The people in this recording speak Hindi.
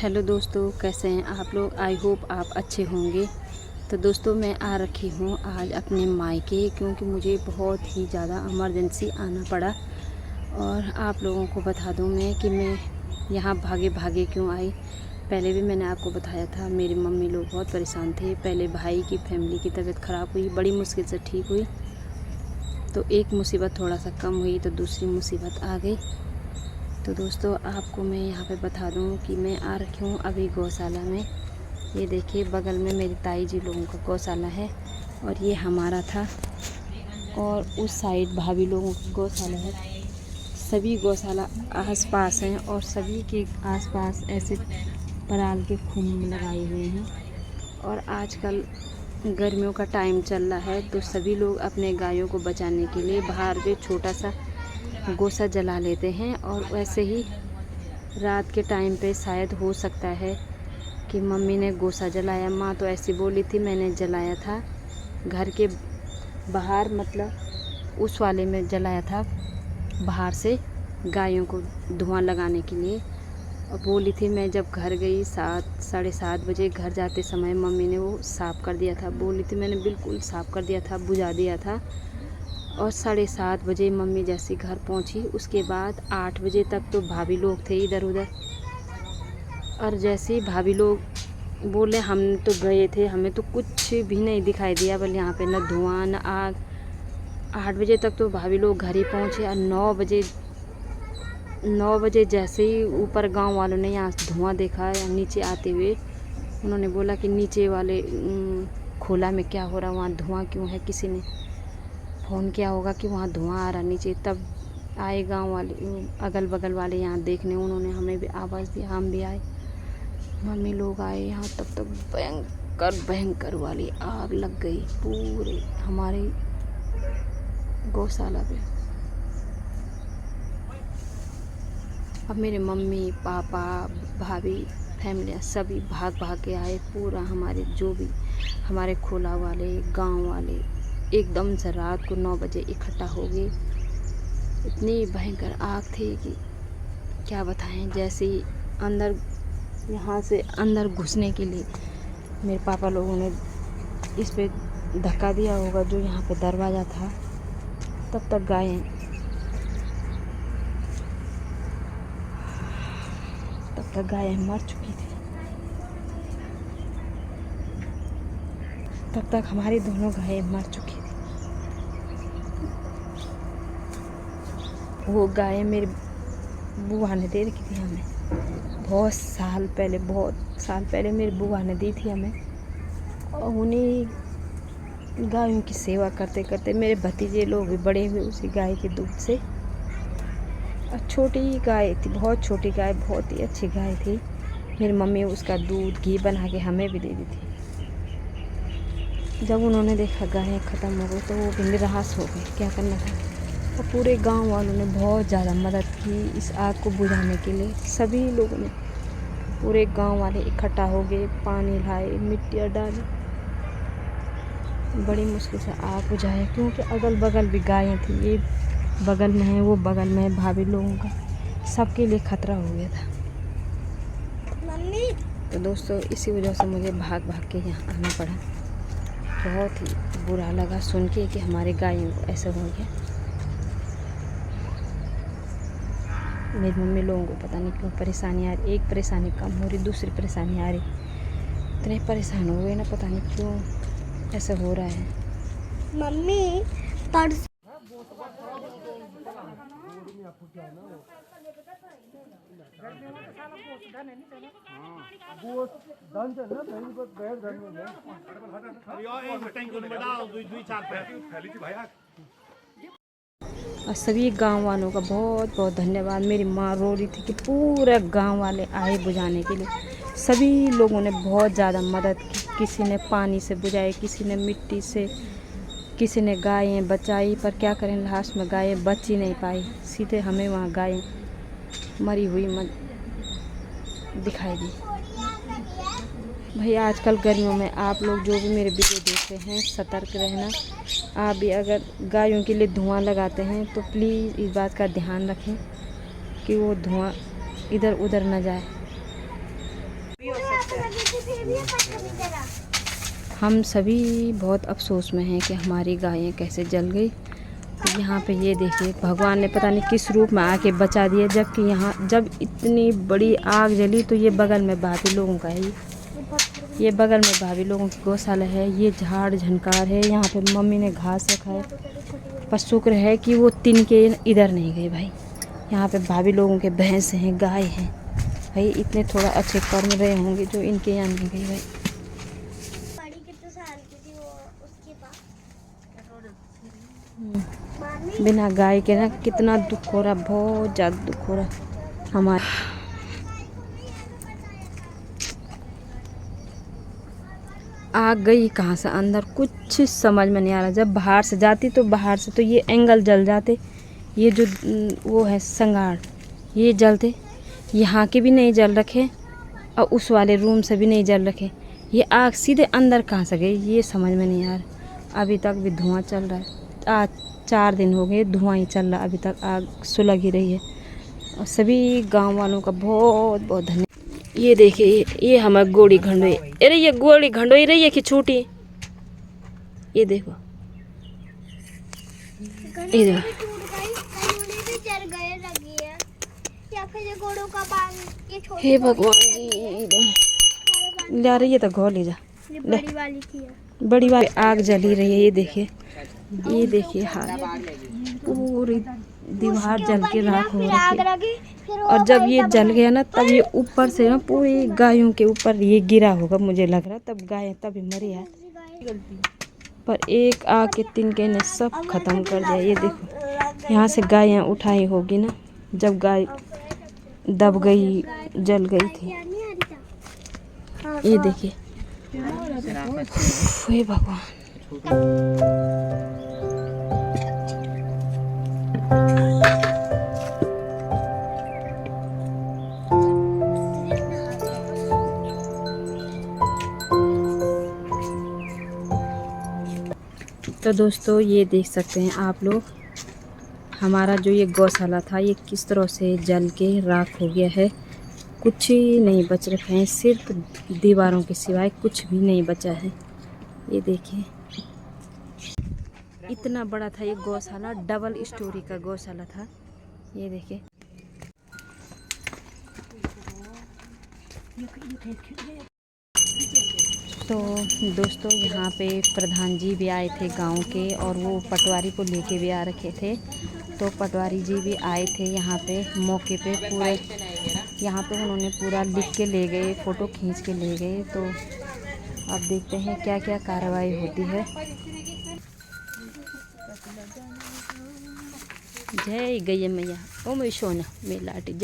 हेलो दोस्तों, कैसे हैं आप लोग। आई होप आप अच्छे होंगे। तो दोस्तों, मैं आ रखी हूँ आज अपने मायके, क्योंकि मुझे बहुत ही ज़्यादा इमरजेंसी आना पड़ा। और आप लोगों को बता दूँ मैं कि मैं यहाँ भागे भागे क्यों आई। पहले भी मैंने आपको बताया था, मेरी मम्मी लोग बहुत परेशान थे। पहले भाई की फैमिली की तबीयत ख़राब हुई, बड़ी मुश्किल से ठीक हुई। तो एक मुसीबत थोड़ा सा कम हुई तो दूसरी मुसीबत आ गई। तो दोस्तों, आपको मैं यहाँ पे बता दूँ कि मैं आ रखी हूँ अभी गौशाला में। ये देखिए, बगल में मेरी ताई जी लोगों का गौशाला है और ये हमारा था। और उस साइड भाभी लोगों का गौशाला है। सभी गौशाला आस-पास हैं और सभी के आस-पास ऐसे पराल के खुम्ब लगाए हुए हैं। और आजकल गर्मियों का टाइम चल रहा है, तो सभी लोग अपने गायों को बचाने के लिए बाहर पे छोटा सा गोसा जला लेते हैं। और वैसे ही रात के टाइम पे शायद हो सकता है कि मम्मी ने गोसा जलाया। माँ तो ऐसी बोली थी, मैंने जलाया था घर के बाहर, मतलब उस वाले में जलाया था बाहर से गायों को धुआं लगाने के लिए। और बोली थी, मैं जब घर गई 7-7:30 बजे घर जाते समय मम्मी ने वो साफ़ कर दिया था। बोली थी, मैंने बिल्कुल साफ़ कर दिया था, बुझा दिया था। और 7:30 बजे मम्मी जैसे घर पहुंची, उसके बाद 8 बजे तक तो भाभी लोग थे इधर उधर। और जैसे ही भाभी लोग बोले, हम तो गए थे, हमें तो कुछ भी नहीं दिखाई दिया, बल यहाँ पे न धुआं न आग। 8 बजे तक तो भाभी लोग घर ही पहुँचे। और 9 बजे जैसे ही ऊपर गांव वालों ने यहाँ धुआं देखा या नीचे आते हुए, उन्होंने बोला कि नीचे वाले खोला में क्या हो रहा, वहाँ धुआं क्यों है। किसी ने फ़ोन किया होगा कि वहाँ धुआं आ रहा नीचे। तब आए गांव वाले, अगल बगल वाले यहाँ देखने। उन्होंने हमें भी आवाज़ दिया, हम भी आए, मम्मी लोग आए यहाँ। तब तक भयंकर वाली आग लग गई पूरे हमारे गौशाला पे। अब मेरे मम्मी पापा भाभी फैमिली सभी भाग भाग के आए। पूरा हमारे जो भी हमारे खोला वाले गांव वाले एकदम से रात को 9 बजे इकट्ठा हो गए। इतनी भयंकर आग थी कि क्या बताएं। जैसे ही अंदर, यहाँ से अंदर घुसने के लिए मेरे पापा लोगों ने इस पे धक्का दिया होगा, जो यहाँ पे दरवाज़ा था। तब तक गायें मर चुकी थी। तब तक हमारी दोनों गायें मर चुकी थी। वो गायें मेरी बुआ ने दे रखी थी हमें बहुत साल पहले मेरी बुआ ने दी थी हमें। और उन्हीं गायों की सेवा करते करते मेरे भतीजे लोग भी बड़े हुए उसी गाय के दूध से। और छोटी गाय थी, बहुत छोटी गाय, बहुत ही अच्छी गाय थी। मेरी मम्मी उसका दूध घी बना के हमें भी दे दी थी। जब उन्होंने देखा गायें ख़त्म हो गई तो वो भी निराश हो गए, क्या करना था। और पूरे गांव वालों ने बहुत ज़्यादा मदद की इस आग को बुझाने के लिए। सभी लोगों ने, पूरे गांव वाले इकट्ठा हो गए, पानी लाए, मिट्टियाँ डाली, बड़ी मुश्किल से आग बुझाया। क्योंकि अगल बगल भी गायें थी, ये बगल में है, वो बगल में है, भाभी लोगों का सबके लिए खतरा हो गया था। तो दोस्तों, इसी वजह से मुझे भाग भाग के यहाँ आना पड़ा। बहुत ही बुरा लगा सुन के कि हमारे गायों को ऐसा हो गया। मेरी मम्मी लोगों को पता नहीं क्यों परेशानी आ रही, एक परेशानी कम हो रही, दूसरी परेशानी आ रही। इतने परेशान हो गए ना, पता नहीं क्यों ऐसा हो रहा है। मम्मी और सभी गांव वालों का बहुत बहुत धन्यवाद। मेरी माँ रो रही थी कि पूरा गांव वाले आए बुझाने के लिए। सभी लोगों ने बहुत ज़्यादा मदद की। किसी ने पानी से बुझाई, किसी ने मिट्टी से, किसी ने गायें बचाई। पर क्या करें, लास्ट में गायें बच ही नहीं पाई। सीधे हमें वहाँ गायें मरी हुई दिखाई दी। भैया, आजकल गर्मियों में आप लोग जो भी मेरे वीडियो देखते हैं, सतर्क रहना। आप भी अगर गायों के लिए धुआं लगाते हैं तो प्लीज़ इस बात का ध्यान रखें कि वो धुआं इधर उधर न जाए। हम सभी बहुत अफसोस में हैं कि हमारी गायें कैसे जल गई। यहाँ पे ये देखिए, भगवान ने पता नहीं किस रूप में आके बचा दिया, जबकि यहाँ जब इतनी बड़ी आग जली तो ये बगल में भाभी लोगों का है, ये बगल में भाभी लोगों की गौशाला है। ये झाड़ झनकार है, यहाँ पे मम्मी ने घास रखा है, पर शुक्र है कि वो तिनके इधर नहीं गए भाई। यहाँ पे भाभी लोगों के भैंस हैं, गाय हैं भाई। इतने थोड़ा अच्छे कर्म रहे होंगे जो इनके यहाँ नहीं गए भाई। बिना गाय के ना कितना दुख हो रहा, बहुत ज़्यादा दुख हो रहा हमारा। आग गई कहाँ से अंदर कुछ समझ में नहीं आ रहा। जब बाहर से जाती तो बाहर से तो ये एंगल जल जाते, ये जो वो है संगाड़ ये जलते, यहाँ के भी नहीं जल रखे और उस वाले रूम से भी नहीं जल रखे। ये आग सीधे अंदर कहाँ से गई ये समझ में नहीं आ रहा। अभी तक भी धुआं चल रहा है, आज 4 दिन हो गए धुआं ही चल रहा, अभी तक आग सुलग ही रही है। और सभी गांव वालों का बहुत बहुत धन्यवाद। ये देखिए, ये हमारी गोड़ी घंडोई, अरे ये गोड़ी घंडोई रही है कि छूटी, ये देखो, ये देखो। हे भगवान जी, ला रही है तो घोल ले जा, बड़ी वाली आग जली रही है। ये देखिए, ये देखिए हाल, पूरी दीवार जल के राख हो रही है। और जब ये जल गया ना तब ये ऊपर से ना पूरी गायों के ऊपर ये गिरा होगा मुझे लग रहा, तब गायें तभी मरी है। पर एक आग के तिनके ने सब खत्म कर दिया। ये देखो, यहाँ से गायें उठाई होगी ना जब गाय दब गई, जल गई थी। ये देखिए, हे भगवान। तो दोस्तों ये देख सकते हैं आप लोग, हमारा जो ये गौशाला था ये किस तरह से जल के राख हो गया है। कुछ ही नहीं बच रखे हैं, सिर्फ दीवारों के सिवाय कुछ भी नहीं बचा है। ये देखिए, इतना बड़ा था ये गौशाला, डबल स्टोरी का गौशाला था। ये देखिए, तो दोस्तों यहाँ पे प्रधान जी भी आए थे गांव के, और वो पटवारी को लेके भी आ रखे थे। तो पटवारी जी भी आए थे यहाँ पे मौके पे, पूरे यहाँ पे उन्होंने पूरा लिख के ले गए, फ़ोटो खींच के ले गए। तो अब देखते हैं क्या क्या कार्रवाई होती है। जय गैया मैया, ओ मैं सोना मेरी लाटी।